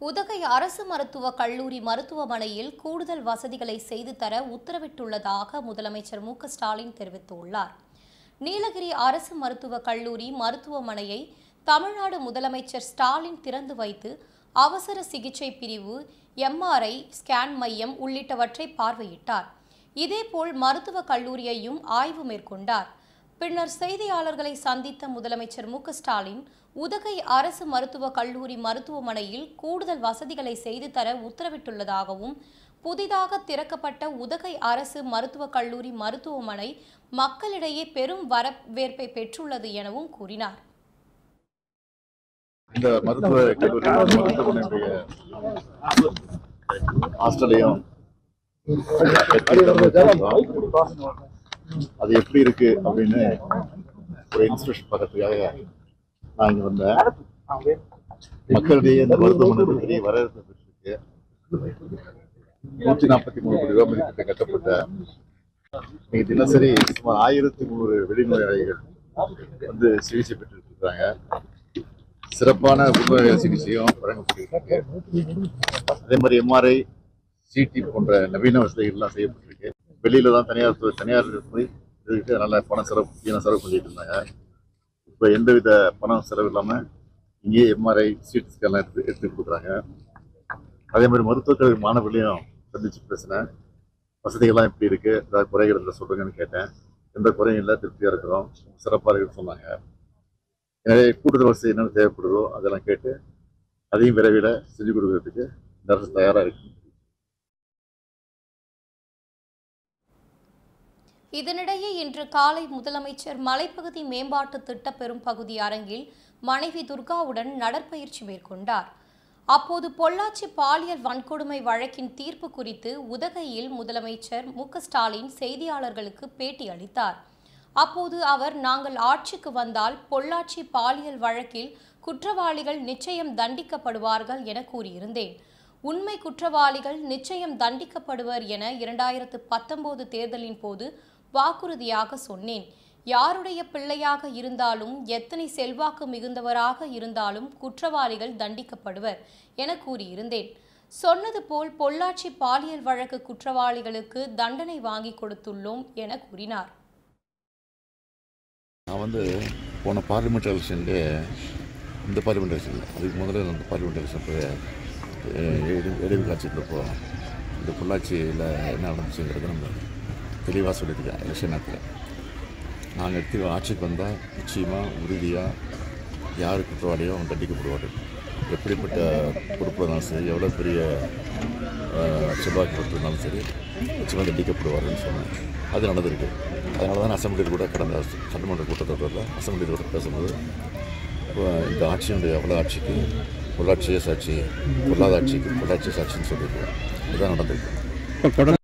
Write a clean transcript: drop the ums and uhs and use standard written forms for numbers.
உதகை அரசு மருத்துவக் கல்லூரி மருத்துவமனையில் கூடுதல் வசதிகளை செய்து தர உத்தரவிட்டுள்ளதாக முதலமைச்சர் மு.க.ஸ்டாலின் தெரிவித்துள்ளார். நீலகிரி அரசு மருத்துவக் கல்லூரி மருத்துவமனையை தமிழ்நாடு முதலமைச்சர் ஸ்டாலின் திறந்து வைத்து அவசர சிகிச்சை பிரிவு, MRI ஸ்கேன் மையம் உள்ளிட்டவற்றை பார்வையிட்டார். இதேபோல் மருத்துவக் கல்லூரியையும் ஆய்வு மேற்கொண்டார். பின்னர் செய்தியாளர்களை சந்தித்த முதலமைச்சர் மு.க.ஸ்டாலின் உதகை அரசு மருத்துவக் கல்லூரி மருத்துவமனையில் கூடுதல் வசதிகளை செய்து தர உத்தரவிட்டுள்ளதாகவும், புதிதாக திறக்கப்பட்ட உதகை அரசு மருத்துவக் கல்லூரி மருத்துவமனை மக்களிடையே பெரும் வரவேற்பை பெற்றுள்ளது எனவும் கூறினார். இந்த மருத்துவக் கல்லூரி மருத்துவமனையுடைய ஹாஸ்டலையும் அது எப்படி இருக்கு அப்படின்னு ஒரு இன்ஸ்பெக்ஷன் பார்க்கறதுக்காக நான் இங்க வந்தேன். மக்களிடையே இந்த மருத்துவமனை பெரிய வரவேற்பு பெற்றிருக்கு. 143 கோடி ரூபாய் மதிப்பீட்டில் கட்டப்பட்ட இன்னைக்கு தினசரி சுமார் 1300 வெளிநோயாளிகள் வந்து சிகிச்சை பெற்று இருக்காங்க. சிறப்பான உள்நோயாளி சிகிச்சையும் வழங்கப்பட்டிருக்கு. அதே மாதிரி MRI, CT போன்ற நவீன வசதிகள்லாம் செய்யப்பட்டிருக்கு. வெளியில தான் தனியார் போய் இதுக்கு நல்ல வீண செலவு பண்ணிட்டு இருந்தாங்க. இப்போ எந்தவித பணம் செலவு இல்லாமல் இங்கேயே MRI, CT ஸ்கேன்லாம் எடுத்து கொடுக்குறாங்க. அதே மாதிரி மருத்துவக் கல்லூரி மாணவர்களையும் சந்திச்சு பேசினேன். வசதிகள்லாம் எப்படி இருக்கு, ஏதாவது குறைகள் சொல்றீங்கன்னு கேட்டேன். எந்த குறையும் இல்லை, திருப்தியாக இருக்கிறோம், சிறப்பாக இருக்குன்னு சொன்னாங்க. எனவே கூடுதல் வசதி என்னென்ன தேவைப்படுதோ அதெல்லாம் கேட்டு அதையும் விரைவில் செஞ்சு கொடுக்கறதுக்கு இந்த அரசு தயாராக இருக்கு. இதனிடையே இன்று காலை முதலமைச்சர் மலைப்பகுதி மேம்பாட்டு திட்ட பெறும் பகுதி அரங்கில் மனைவி துர்காவுடன் நடற்பயிற்சி மேற்கொண்டார். அப்போது பொள்ளாச்சி பாலியல் வன்கொடுமை வழக்கின் தீர்ப்பு குறித்து உதகையில் முதலமைச்சர் மு.க.ஸ்டாலின் செய்தியாளர்களுக்கு பேட்டி அளித்தார். அப்போது அவர், நாங்கள் ஆட்சிக்கு வந்தால் பொள்ளாச்சி பாலியல் வழக்கில் குற்றவாளிகள் நிச்சயம் தண்டிக்கப்படுவார்கள் என கூறியிருந்தேன். உண்மை குற்றவாளிகள் நிச்சயம் தண்டிக்கப்படுவர் என 2019 தேர்தலின் போது வாக்குறுதியாக சொன்னேன். யாருடைய பிள்ளையாக இருந்தாலும், எத்தனை செல்வாக்கு மிகுந்தவராக இருந்தாலும் குற்றவாளிகள் தண்டிக்கப்படுவர் என கூறியிருந்தேன். சொன்னது போல் பொள்ளாச்சி பாலியல் வழக்கு குற்றவாளிகளுக்கு தண்டனை வாங்கி கொடுத்துள்ளோம் என கூறினார். நான் போன பார்லிமெண்ட் எலெக்ஷன்லேயே இந்த பார்லிமெண்ட் எலெக்ஷன் அதுக்கு முதல்ல அந்த பார்லிமெண்ட் எலெக்ஷன் போய் இடைவு காட்சிக்கிறப்போ இந்த பொள்ளாச்சியில் என்ன நடந்துச்சுங்கிறது நம்ம தெளிவாக சொல்லியிருக்கேன். எலெக்ஷன் நேரத்தில் நாங்கள் ஆட்சிக்கு வந்தால் நிச்சயமாக உறுதியாக யார் குற்றவாளியோ அவங்க தண்டிக்கப்படுவார். எப்படிப்பட்ட பொறுப்பு இருந்தாலும் சரி, எவ்வளோ பெரிய செல்வாக்கு இருந்தாலும் சரி, நிச்சயமாக தண்டிக்கப்படுவார்னு சொன்னேன். அது நடந்திருக்கு. அதனால தான் அசம்பிளியில் கூட கடந்த சட்டமன்ற கூட்டத்தொடரில் அசம்பிளியில் கூட பேசும்போது இந்த ஆட்சியினுடைய எவ்வளோ ஆட்சிக்கு பொள்ளாச்சியே சாட்சி, பொல்லாத ஆட்சிக்கு பொள்ளாச்சி சாட்சின்னு சொல்லியிருக்கோம். இதுதான் நடந்திருக்கு.